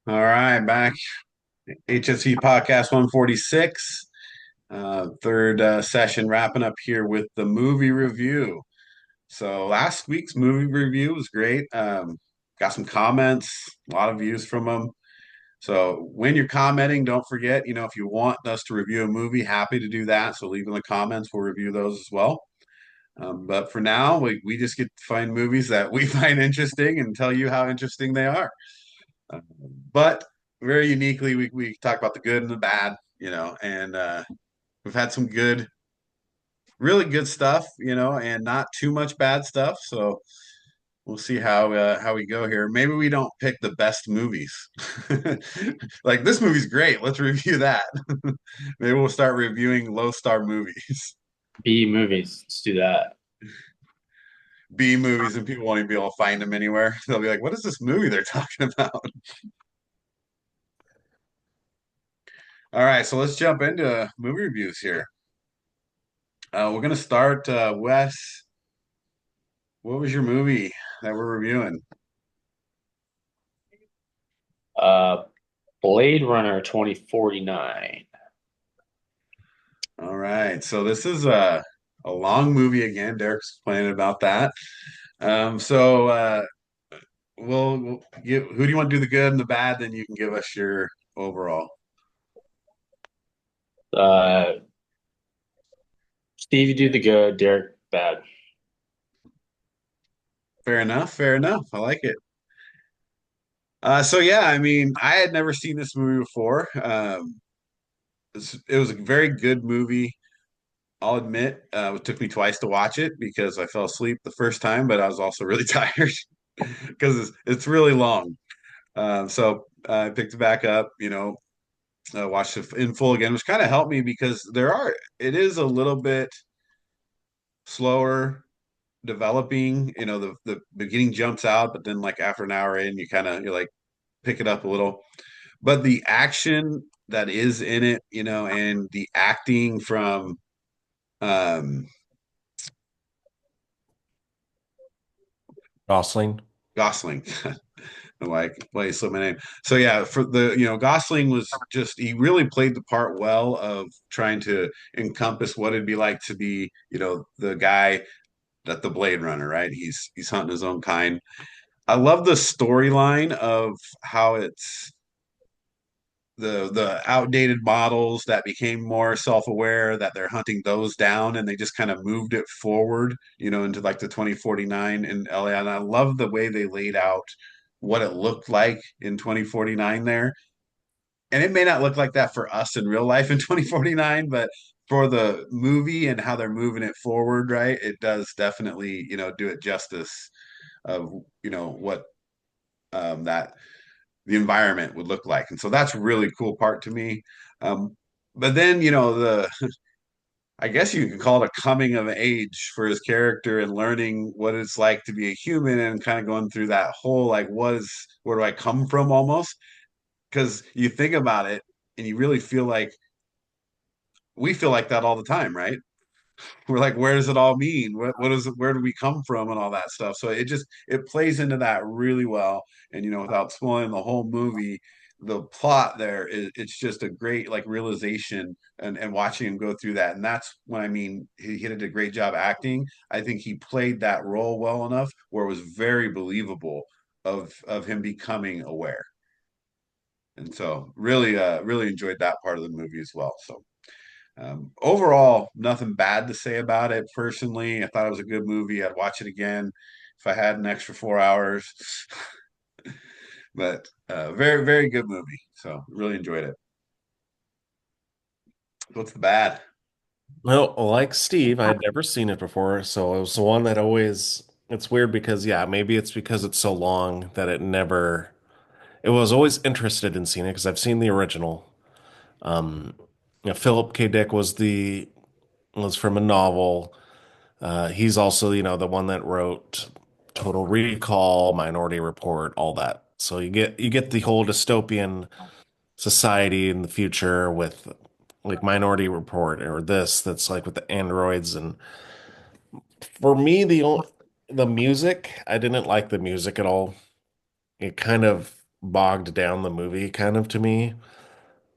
All right, back. HSC Podcast 146. Third session wrapping up here with the movie review. So last week's movie review was great. Got some comments, a lot of views from them. So when you're commenting, don't forget, if you want us to review a movie, happy to do that. So leave in the comments, we'll review those as well. But for now, we just get to find movies that we find interesting and tell you how interesting they are. Uh, but very uniquely, we talk about the good and the bad, and we've had some good, really good stuff, and not too much bad stuff. So we'll see how we go here. Maybe we don't pick the best movies. Like this movie's great. Let's review that. Maybe we'll start reviewing low star movies, B movies. Let's do that. B movies, and people won't even be able to find them anywhere. They'll be like, "What is this movie they're talking about?" All right, so let's jump into movie reviews here. We're gonna start. Wes, what was your movie that we're reviewing? Uh, Blade Runner 2049. All right, so this is a long movie again. Derek's complaining about that. So we'll give. Who do you want to do the good and the bad? Then you can give us your overall. Uh, Steve, you do the good. Derek, bad. Fair enough. Fair enough. I like it. So yeah, I mean, I had never seen this movie before. It was a very good movie. I'll admit, it took me twice to watch it because I fell asleep the first time, but I was also really tired because it's really long. So I picked it back up, watched it in full again, which kind of helped me because it is a little bit slower developing. The beginning jumps out, but then like after an hour in, you're like pick it up a little. But the action that is in it, and the acting from um, Gosling. Gosling. Like play so my name. So yeah, for the Gosling was just he really played the part well of trying to encompass what it'd be like to be, the guy that the Blade Runner, right? He's hunting his own kind. I love the storyline of how it's the outdated models that became more self-aware that they're hunting those down and they just kind of moved it forward, into like the 2049 in LA. And I love the way they laid out what it looked like in 2049 there. And it may not look like that for us in real life in 2049, but for the movie and how they're moving it forward, right? It does definitely, do it justice of, what that the environment would look like. And so that's a really cool part to me. But then, I guess you could call it a coming of age for his character and learning what it's like to be a human and kind of going through that whole like, where do I come from almost? Because you think about it and you really feel like we feel like that all the time, right? We're like, where does it all mean? What is it? Where do we come from and all that stuff? So it plays into that really well. And without spoiling the whole movie, the plot there is it's just a great like realization and watching him go through that. And that's when I mean he did a great job acting. I think he played that role well enough where it was very believable of him becoming aware. And so really enjoyed that part of the movie as well. So overall, nothing bad to say about it. Personally, I thought it was a good movie. I'd watch it again if I had an extra 4 hours. But very, very good movie. So really enjoyed it. What's the bad? Well, like Steve, I had never seen it before, so it was the one that always, it's weird because, yeah, maybe it's because it's so long that it was always interested in seeing it because I've seen the original. Um, Philip K. Dick was from a novel. He's also, the one that wrote Total Recall, Minority Report, all that. So you get the whole dystopian society in the future with like Minority Report or this that's like with the androids. And for me, the music, I didn't like the music at all. It kind of bogged down the movie kind of to me.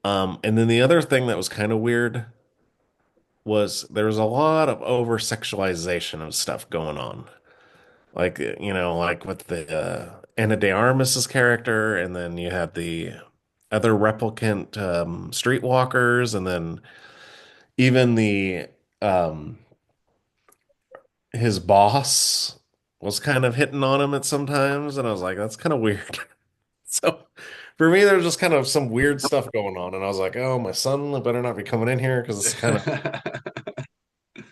And then the other thing that was kind of weird was there was a lot of over sexualization of stuff going on. Like, like with the Anna de Armas's character, and then you had the other replicant streetwalkers, and then even the um his boss was kind of hitting on him at sometimes, and I was like, that's kind of weird. So for me, there's just kind of some weird stuff going on, and I was like, oh, my son better not be coming in here because it's kind of.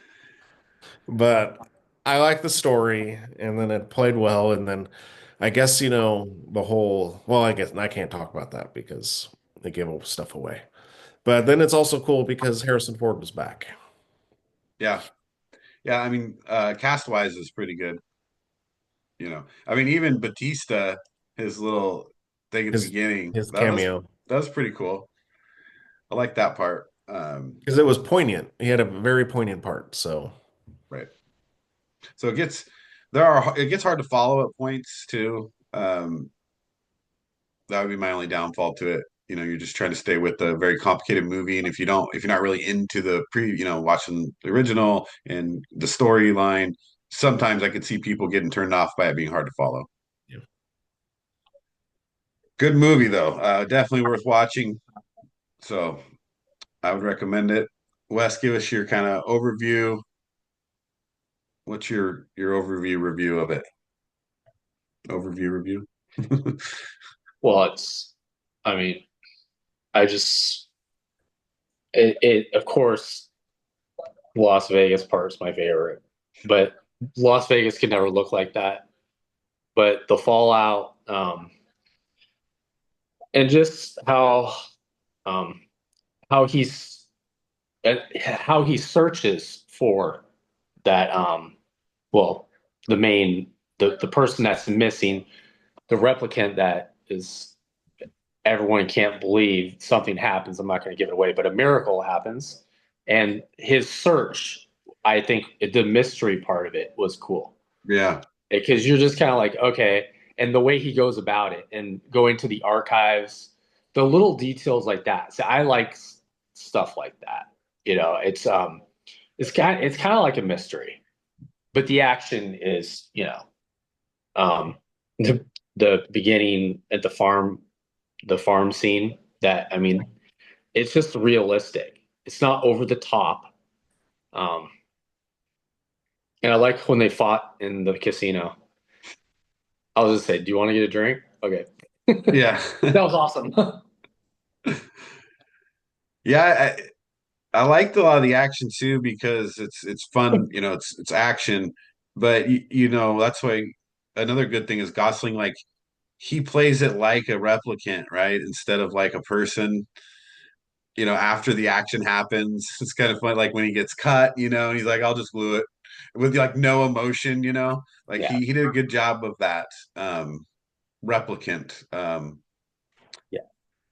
But I like the story, and then it played well, and then I guess the whole. Well, I guess I can't talk about that because they give stuff away. But then it's also cool because Harrison Ford was back. Yeah. Yeah, I mean, cast wise is pretty good. I mean, even Batista, his little thing at the His beginning, his that cameo was pretty cool. I like that part. because it was poignant. He had a very poignant part. So Right. So it gets hard to follow at points too. That would be my only downfall to it. You're just trying to stay with a very complicated movie, and if you're not really into watching the original and the storyline, sometimes I could see people getting turned off by it being hard to follow. yeah. Good movie though, definitely worth watching. So I would recommend it. Wes, give us your kind of overview. What's your overview review of it? Overview review. Well, I mean, I just, of course, Las Vegas part is my favorite, but Las Vegas can never look like that. But the fallout, and just um, how he's, how he searches for that, well, the person that's missing, the replicant that is everyone can't believe something happens. I'm not going to give it away, but a miracle happens. And his search, I think the mystery part of it was cool Yeah. because you're just kind of like, okay. And the way he goes about it and going to the archives, the little details like that. So I like stuff like that. It's kind of like a mystery, but the action is, um, the the beginning at the farm scene. That I mean, it's just realistic. It's not over the top. Um, and I like when they fought in the casino. I was just say, do you want to get a drink? Okay, Yeah. that was awesome. Yeah, I liked a lot of the action too because it's fun, it's action, but that's why another good thing is Gosling, like he plays it like a replicant, right? Instead of like a person, after the action happens. It's kind of fun, like when he gets cut, and he's like, I'll just glue it with like no emotion, like Yeah, he did a good job of that replicant yeah,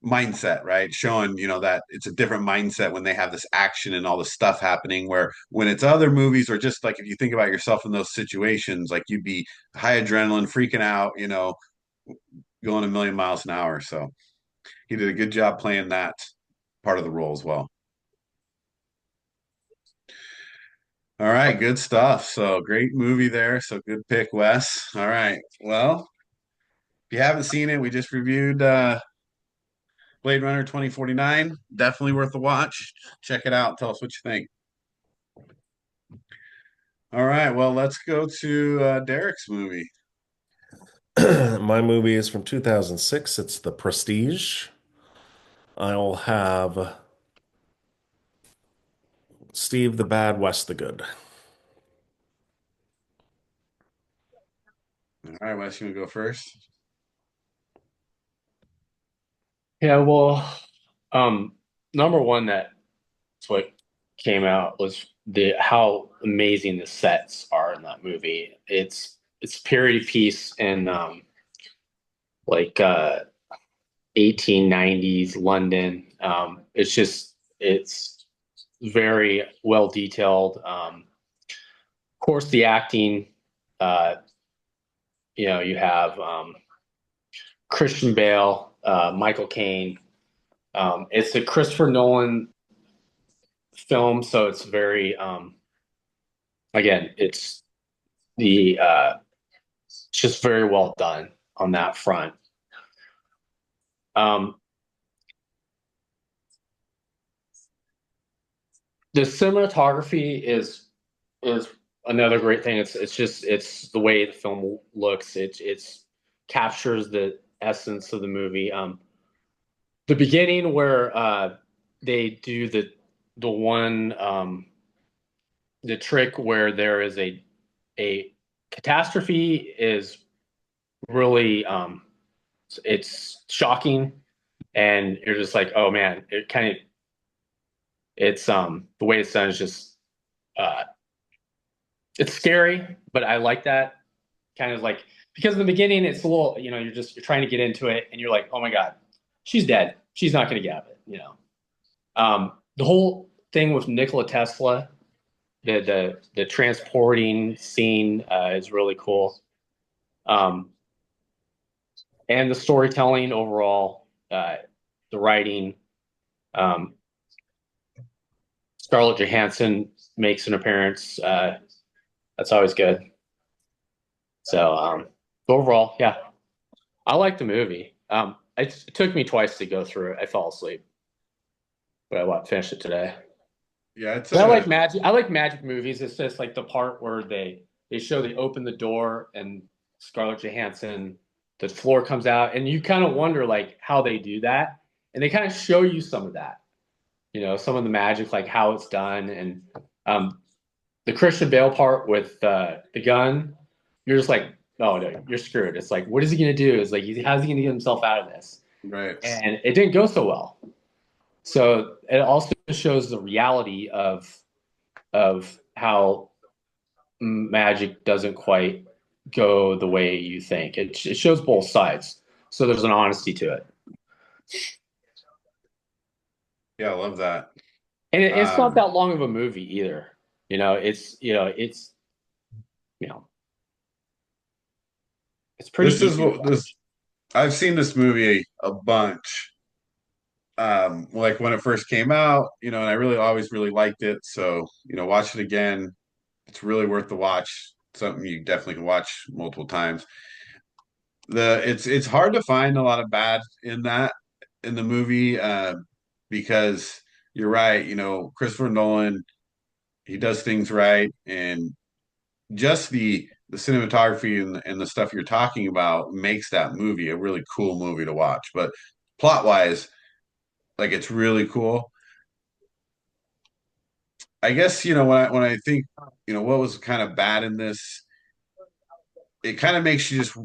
mindset, right? Showing, that it's a different mindset when they have this action and all this stuff happening. Where when it's other movies, or just like if you think about yourself in those situations, like you'd be high adrenaline, freaking out, going a million miles an hour. So he did a good job playing that part of the role as well. All right, good stuff. So great movie there. So good pick, Wes. All right. Well, if you haven't seen it, we just reviewed Blade Runner 2049. Definitely worth a watch. Check it out. Tell us what you think. All right, well, let's go to Derek's movie. My movie is from 2006. It's The Prestige. I'll have Steve the Bad, West the Good. All right, Wes, you want to go first? yeah. Well, number one, that's what came out was the how amazing the sets are in that movie. It's period piece and like 1890s London. It's very well detailed. Of course, the acting. Uh, you have Christian Bale, Michael Caine. It's a Christopher Nolan film, so it's very again, the it's just very well done on that front. Um, the cinematography is another great thing. It's the way the film looks. It's captures the essence of the movie. The beginning where they do the one the trick where there is a catastrophe is really it's shocking, and you're just like, oh man, it kind of it's the way it's done is just uh it's scary, but I like that kind of like because in the beginning it's a little, you're trying to get into it and you're like, oh my God, she's dead. She's not gonna get it. The whole thing with Nikola Tesla, the transporting scene is really cool. Um, and the storytelling overall, the writing. Um, Scarlett Johansson makes an appearance. That's always good. So overall, yeah, I like the movie. It took me twice to go through it. I fell asleep, but I finished it today. Yeah, it's I a like magic. I like magic movies. It's just like the part where they open the door and Scarlett Johansson, the floor comes out, and you kind of wonder like how they do that, and they kind of show you some of that. Some of the magic, like how it's done, and um, the Christian Bale part with the gun. You're just like, oh no, you're screwed. It's like, what is he gonna do? It's like, how's he gonna get himself out of this? right. And it didn't go so well. So it also shows the reality of how magic doesn't quite go the way you think. It shows both sides, so there's an honesty to it, Yeah, I love that. and it's not Um, that long of a movie either. It's you know it's pretty this is easy to what this watch. I've seen this movie a bunch. Like when it first came out, and I really always really liked it. So, watch it again. It's really worth the watch. Something you definitely can watch multiple times. It's hard to find a lot of bad in the movie, because you're right. Christopher Nolan, he does things right, and just the cinematography and the stuff you're talking about makes that movie a really cool movie to watch. But plot wise, like it's really cool. I guess when I think what was kind of bad in this, it kind of makes you just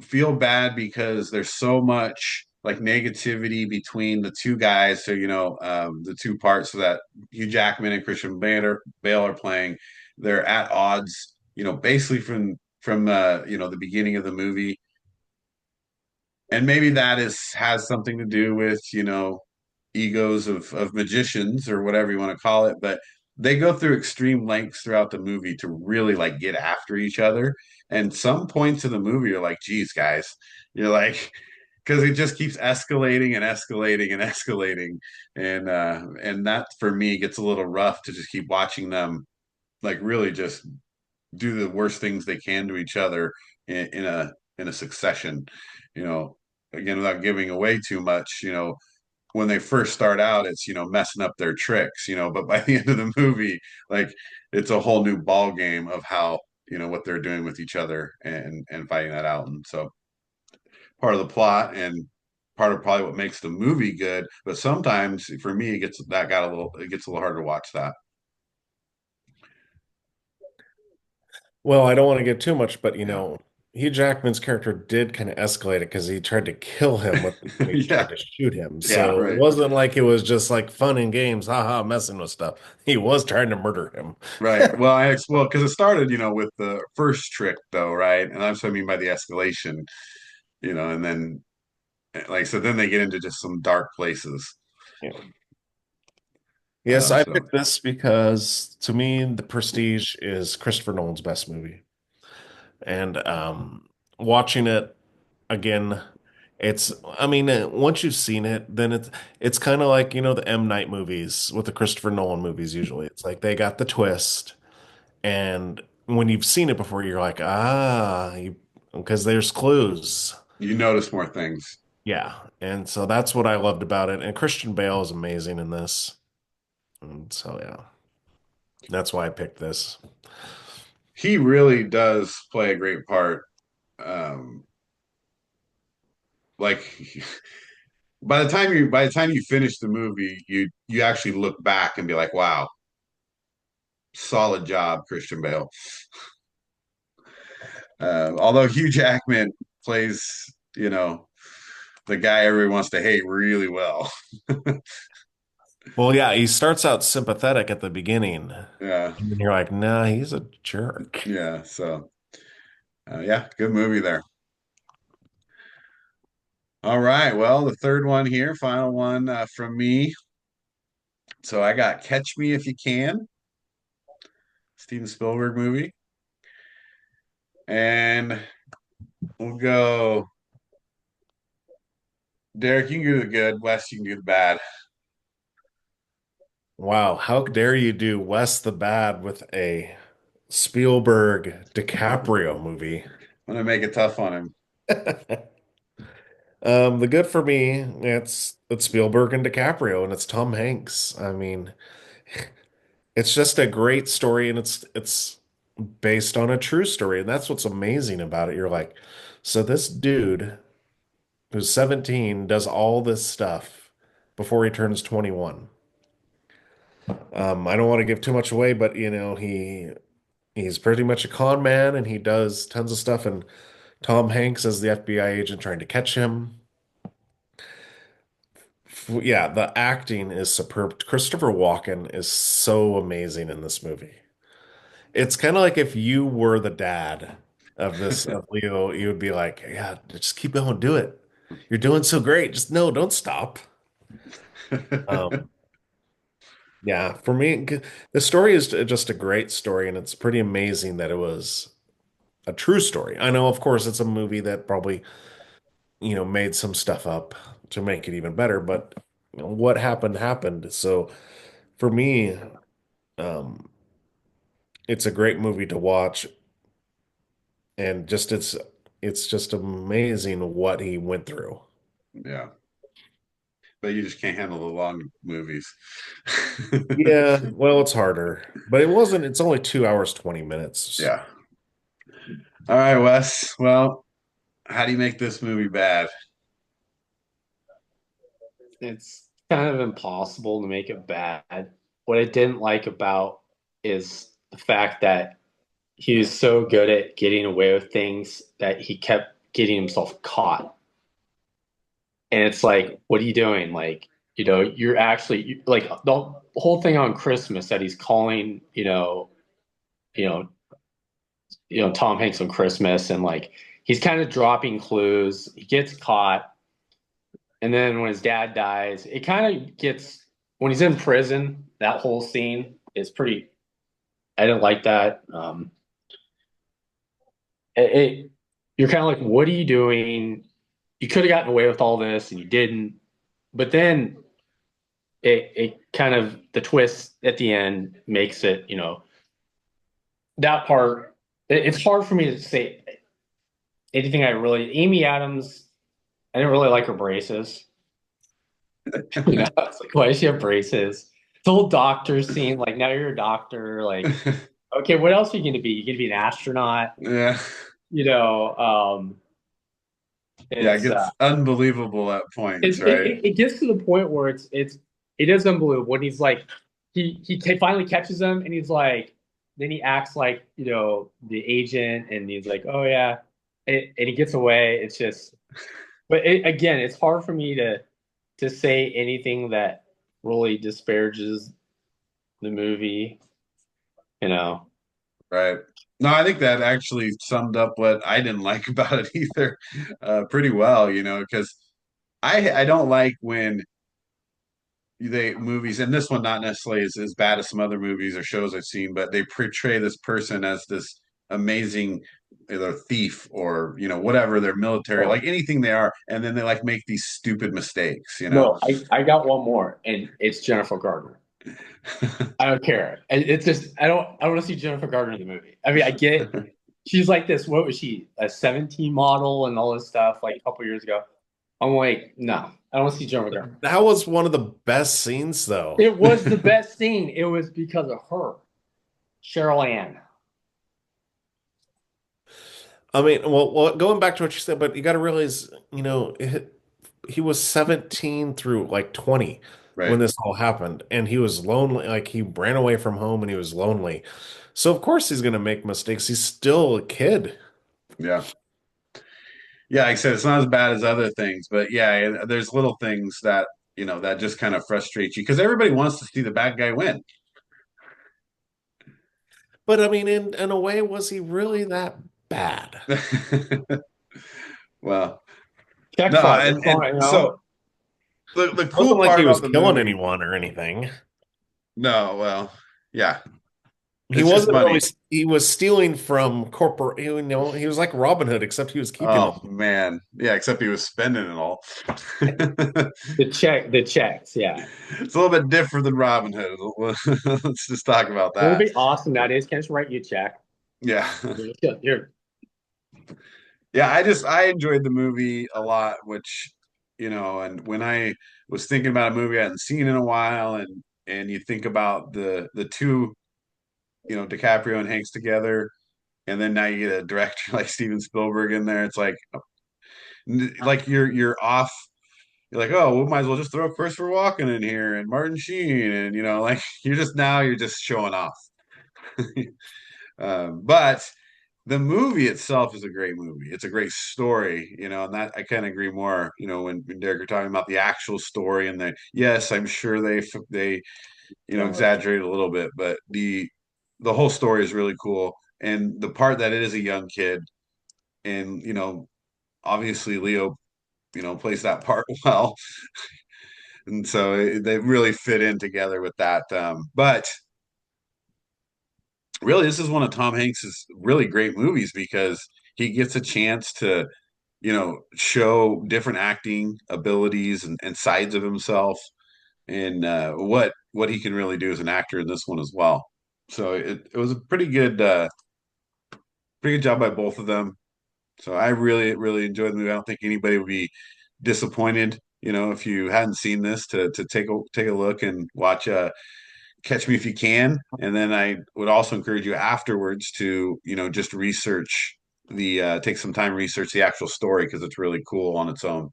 feel bad because there's so much like negativity between the two guys. So the two parts that Hugh Jackman and Christian Bale are playing, they're at odds. Basically from the beginning of the movie, and maybe that is has something to do with egos of magicians or whatever you want to call it, but they go through extreme lengths throughout the movie to really like get after each other, and some points of the movie are like, geez guys, you're like, because it just keeps escalating and escalating and escalating, and that for me gets a little rough to just keep watching them like really just do the worst things they can to each other in a succession. You know, Again, without giving away too much, when they first start out, it's messing up their tricks, but by the end of the movie, like it's a whole new ball game of how what they're doing with each other and fighting that out. And so part of the plot and part of probably what makes the movie good, but sometimes for me it gets a little harder to watch that. Well, I don't want to get too much, but Yeah. Hugh Jackman's character did kind of escalate it because he tried to kill him when he Yeah, tried to shoot him. Yeah. So it right. wasn't like it was just like fun and games, haha, messing with stuff. He was trying to murder him. Right. Well, because it started, with the first trick, though, right? And that's what I mean by the escalation, and then, like, so then they get into just some dark places. Yeah. Yes, I So picked this because to me, The Prestige is Christopher Nolan's best movie. And watching it again. It's, I mean, once you've seen it, then it's kind of like, the M. Night movies with the Christopher Nolan movies usually. It's like they got the twist, and when you've seen it before, you're like, because there's clues. You notice more things. Yeah. And so that's what I loved about it. And Christian Bale is amazing in this. And so yeah, that's why I picked this. He really does play a great part. Um, like by the time you finish the movie, you actually look back and be like, wow, solid job, Christian Bale. Although Hugh Jackman plays, you know, the guy everyone wants to hate really well. Well, yeah, he starts out sympathetic at the beginning, Yeah, and then you're like, nah, he's a jerk. yeah. So, yeah, good movie there. All right. Well, the third one here, final one from me. So I got Catch Me If You Can, Steven Spielberg movie, and we'll go. Derek, you can do the good. Wes, you can do the bad. Wow, how dare you do Wes the Bad with a Spielberg DiCaprio movie? I'm gonna make it tough on him. The good for me, it's Spielberg and DiCaprio, and it's Tom Hanks. I mean, it's just a great story, and it's based on a true story, and that's what's amazing about it. You're like, so this dude who's 17 does all this stuff before he turns 21. I don't want to give too much away, but he's pretty much a con man, and he does tons of stuff. And Tom Hanks as the FBI agent trying to catch him. Yeah, the acting is superb. Christopher Walken is so amazing in this movie. It's kind of like if you were the dad of Leo, you would be like, yeah, just keep going, do it. You're doing so great. Just no, don't stop. Um, yeah, for me, the story is just a great story, and it's pretty amazing that it was a true story. I know, of course, it's a movie that probably, made some stuff up to make it even better, but what happened happened. So for me, um, it's a great movie to watch, and it's just amazing what he went through. Yeah, but you just can't handle the long movies. Yeah, well, it's harder, but it wasn't. It's only 2 hours, 20 minutes. Yeah. All right, Wes. Well, how do you make this movie bad? It's kind of impossible to make it bad. What I didn't like about is the fact that he was so good at getting away with things that he kept getting himself caught. And it's like, what are you doing? Like, you're actually like the whole thing on Christmas that he's calling, you know, Tom Hanks on Christmas, and like he's kind of dropping clues. He gets caught, and then when his dad dies, it kind of gets when he's in prison. That whole scene is pretty. I didn't like that. You're kind of like, what are you doing? You could have gotten away with all this, and you didn't. But then it kind of the twist at the end makes it, that part. It's hard for me to say anything. Amy Adams. I didn't really like her braces. It's like, why does she have braces? The whole doctor scene, like now you're a doctor, like okay, what else are you gonna be? You're gonna be an astronaut, Yeah. you know. Yeah, it It's gets unbelievable at points, right? it gets to the point where it is unbelievable when he's like he finally catches him and he's like then he acts like the agent and he's like oh yeah and he gets away. It's just but again it's hard for me to say anything that really disparages the movie, you know. Right. No, I think that actually summed up what I didn't like about it either, pretty well, because I don't like when they movies, and this one not necessarily as bad as some other movies or shows I've seen, but they portray this person as this amazing either thief or whatever their military, Oh, like anything they are, and then they like make these stupid mistakes. no, I got one more, and it's Jennifer Gardner. I don't care. It's just I don't want to see Jennifer Gardner in the movie. I mean, I get she's like this. What was she? A 17 model and all this stuff like a couple years ago. I'm like, no, I don't want to see Jennifer Gardner. That was one of the best scenes, though. It was the best scene. It was because of her, Cheryl Ann. I mean, well, going back to what you said, but you got to realize, he was 17 through like 20 when Right. this all happened, and he was lonely. Like he ran away from home and he was lonely. So of course he's going to make mistakes. He's still a kid. Yeah. Yeah, like I said, it's not as bad as other things, but yeah, there's little things that that just kind of frustrate you because everybody wants to see the bad guy win. But I mean, in a way, was he really that bad? Well, Check no, fraud. and You know? so the It wasn't cool like part he was about the killing movie, anyone or anything. no, well, yeah, He it's just wasn't really, money. he was stealing from corporate, he was like Robin Hood, except he was keeping Oh them. man, yeah, except he was spending it all. The checks. Yeah, It's a little bit different than Robin Hood. Let's just talk about it would that. be awesome nowadays. Can I just write you a check? Yeah. Here. Yeah, I enjoyed the movie a lot, which, and when I was thinking about a movie I hadn't seen in a while, and you think about the two, DiCaprio and Hanks together, and then now you get a director like Steven Spielberg in there, it's like you're off. You're like, oh, we might as well just throw Christopher Walken in here and Martin Sheen, and like you're just showing off. But the movie itself is a great movie. It's a great story, and that I kind of agree more. When Derek, you're talking about the actual story, and yes, I'm sure they exaggerate a little bit, but the whole story is really cool, and the part that it is a young kid, and obviously Leo, plays that part well, and so they really fit in together with that. But really, this is one of Tom Hanks's really great movies because he gets a chance to show different acting abilities and sides of himself and what he can really do as an actor in this one as well. So it was a pretty good job by both of them. So I really really enjoyed the movie. I don't think anybody would be disappointed, if you hadn't seen this to take a look and watch Catch Me If You Can. And then I would also encourage you afterwards to just research take some time research the actual story because it's really cool on its own.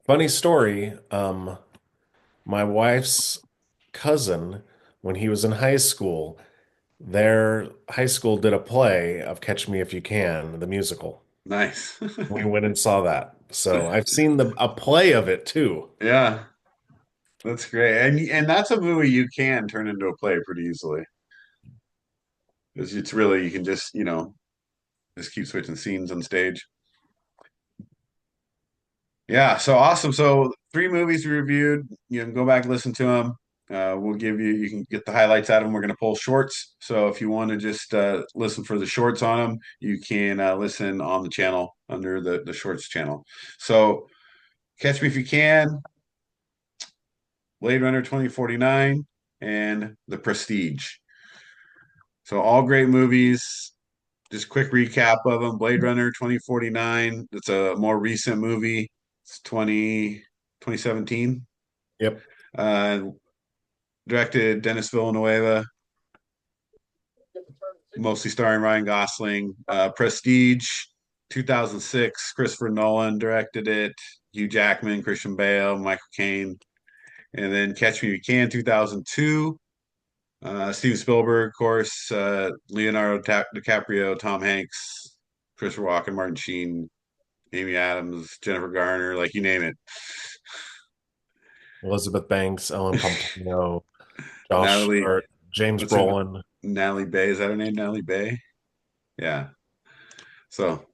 Funny story, my wife's cousin, when he was in high school, their high school did a play of Catch Me If You Can, the musical. Nice. We went and saw that. So I've seen a play of it too. Yeah, that's great. And that's a movie you can turn into a play pretty easily. It's really you can just keep switching scenes on stage. Yeah, so awesome. So three movies we reviewed. You can go back and listen to them. We'll give you can get the highlights out of them. We're going to pull shorts. So if you want to just listen for the shorts on them, you can listen on the channel under the shorts channel. So Catch Me If You Can, Blade Runner 2049, and The Prestige. So all great movies. Just quick recap of them. Blade Runner 2049. It's a more recent movie. It's 2017. Yep. Uh, directed Dennis Villanueva, mostly starring Ryan Gosling. Prestige 2006. Christopher Nolan directed it. Hugh Jackman, Christian Bale, Michael Caine. And then Catch Me If You Can 2002. Steven Spielberg, of course, Leonardo DiCaprio, Tom Hanks, Christopher Walken, Martin Sheen, Amy Adams, Jennifer Garner, like you name it. Elizabeth Banks, Ellen Pompeo, Josh, Natalie, or James what's her Brolin. Natalie Bay? Is that her name? Natalie Bay? Yeah. So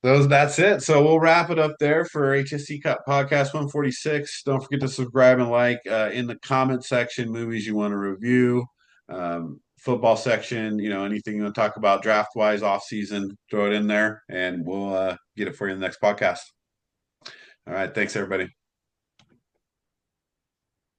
that's it. So we'll wrap it up there for HSC Podcast 146. Don't forget to subscribe and like in the comment section movies you want to review. football section, anything you want to talk about draft wise, off season, throw it in there and we'll get it for you in the next podcast. All right. Thanks, everybody.